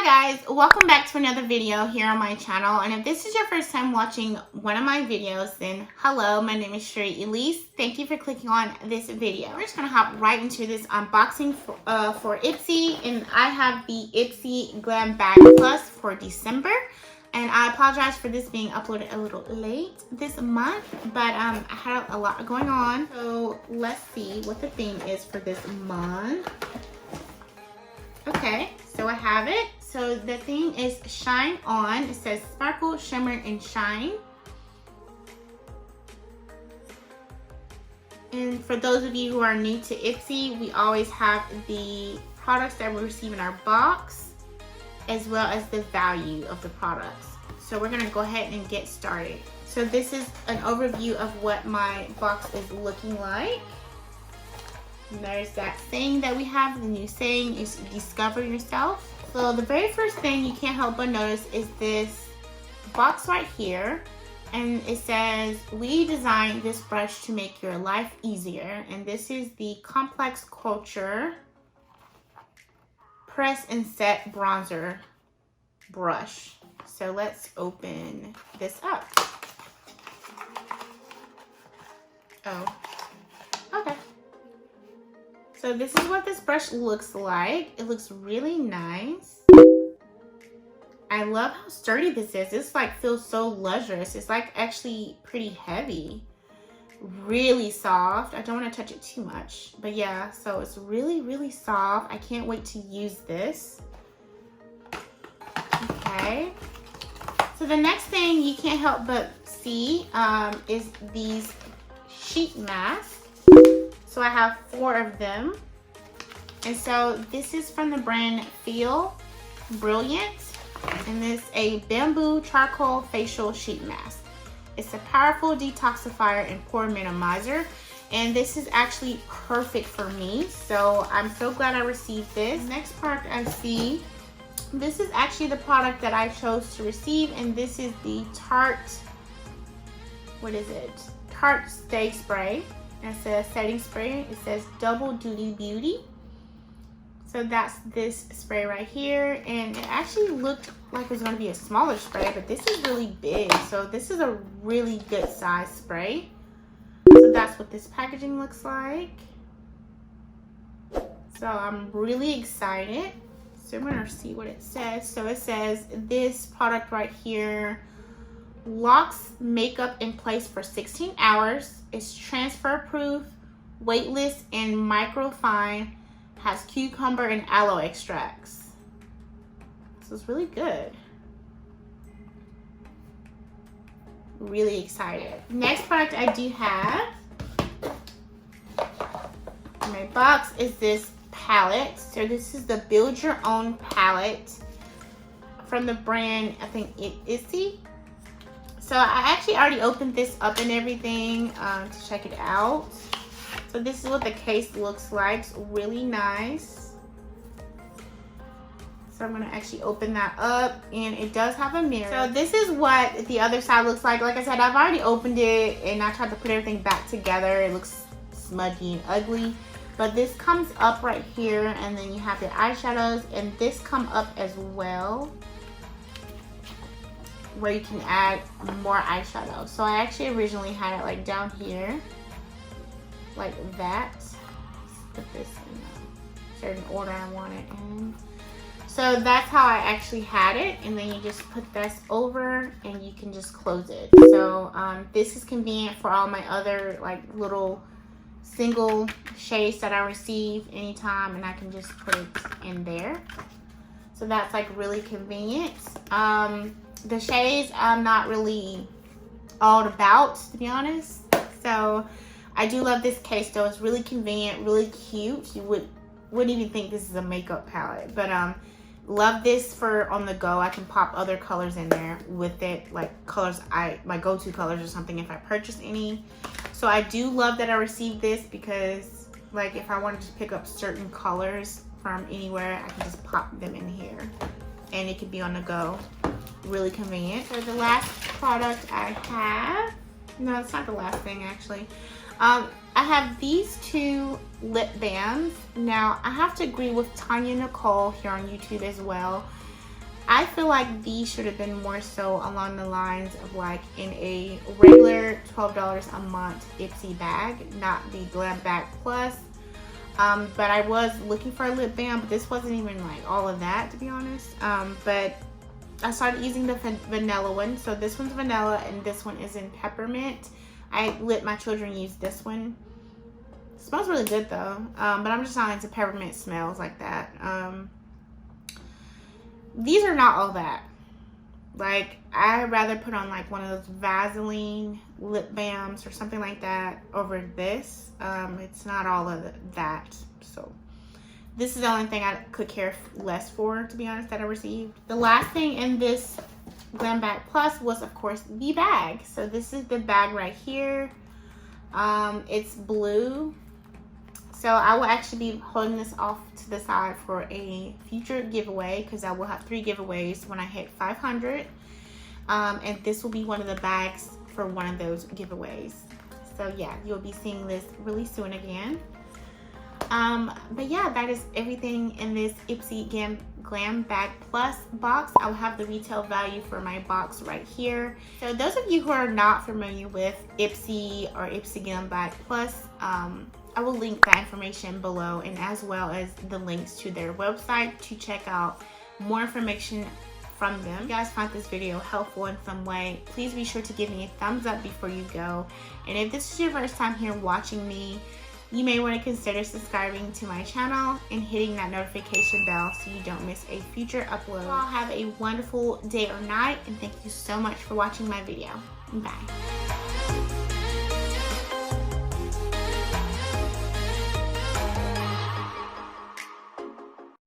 guys, welcome back to another video here on my channel. And if this is your first time watching one of my videos, then hello, my name is Sherry Elise. Thank you for clicking on this video. We're just gonna hop right into this unboxing for Ipsy, and I have the Ipsy Glam Bag Plus for December. And I apologize for this being uploaded a little late this month, but I had a lot going on. So let's see what the theme is for this month. Okay, so I have it. So the theme is Shine On. It says sparkle, shimmer, and shine. And for those of you who are new to Ipsy, we always have the products that we receive in our box, as well as the value of the products. So we're gonna go ahead and get started. So this is an overview of what my box is looking like. And there's that saying that we have. The new saying is discover yourself. So the very first thing you can't help but notice is this box right here. And it says, we designed this brush to make your life easier. And this is the Complex Culture Press and Set Bronzer brush. So let's open this up. Oh, okay. So this is what this brush looks like. It looks really nice. I love how sturdy this is. This like feels so luxurious. It's like actually pretty heavy. Really soft. I don't want to touch it too much. But yeah, so it's really, really soft. I can't wait to use this. Okay. So the next thing you can't help but see is these sheet masks. So I have 4 of them. And so this is from the brand Feel Brilliant. And this is a bamboo charcoal facial sheet mask. It's a powerful detoxifier and pore minimizer. And this is actually perfect for me. So I'm so glad I received this. Next product I see, this is actually the product that I chose to receive. And this is the Tarte, what is it? Tarte Spray. It's a setting spray. It says Double Duty Beauty. So that's this spray right here. And it actually looked like it was going to be a smaller spray, but this is really big. So this is a really good size spray. So that's what this packaging looks like. So I'm really excited. So we're going to see what it says. So it says this product right here locks makeup in place for 16 hours. It's transfer proof, weightless, and microfine. Has cucumber and aloe extracts. So it's really good. Really excited. Next product I do have in my box is this palette. So this is the Build Your Own palette from the brand, I think Ipsy. So I actually already opened this up and everything to check it out. So this is what the case looks like. It's really nice. So I'm gonna actually open that up, and it does have a mirror. So this is what the other side looks like. Like I said, I've already opened it and I tried to put everything back together. It looks smudgy and ugly. But this comes up right here, and then you have the eyeshadows, and this come up as well, where you can add more eyeshadow. So I actually originally had it like down here, like that. Let's put this in a certain order I want it in. So that's how I actually had it, and then you just put this over and you can just close it. So this is convenient for all my other like little single shades that I receive anytime, and I can just put it in there. So that's like really convenient. The shades I'm not really all about, to be honest. So I do love this case though. It's really convenient, really cute. You wouldn't even think this is a makeup palette, but love this for on the go. I can pop other colors in there with it, like colors my go-to colors or something if I purchase any. So I do love that I received this, because like if I wanted to pick up certain colors from anywhere, I can just pop them in here and it could be on the go. Really convenient. So the last product I have, no, it's not the last thing actually. I have these 2 lip balms. Now I have to agree with Tanya Nicole here on YouTube as well. I feel like these should have been more so along the lines of like in a regular $12 a month Ipsy bag, not the Glam Bag Plus. But I was looking for a lip balm, but this wasn't even like all of that, to be honest. But I started using the vanilla one. So this one's vanilla and this one is in peppermint. I let my children use this one. It smells really good though, but I'm just not into peppermint smells like that. These are not all that. Like, I'd rather put on like one of those Vaseline lip balms or something like that over this. It's not all of that. So this is the only thing I could care less for, to be honest, that I received. The last thing in this Glam Bag Plus was, of course, the bag. So this is the bag right here. It's blue. So I will actually be holding this off to the side for a future giveaway, because I will have 3 giveaways when I hit 500. And this will be one of the bags for one of those giveaways. So yeah, you'll be seeing this really soon again. But yeah, that is everything in this Ipsy Glam Bag Plus box. I will have the retail value for my box right here. So those of you who are not familiar with Ipsy or Ipsy Glam Bag Plus, I will link that information below, and as well as the links to their website to check out more information from them. If you guys find this video helpful in some way, please be sure to give me a thumbs up before you go. And if this is your first time here watching me, you may want to consider subscribing to my channel and hitting that notification bell so you don't miss a future upload. So have a wonderful day or night, and thank you so much for watching my video. Bye.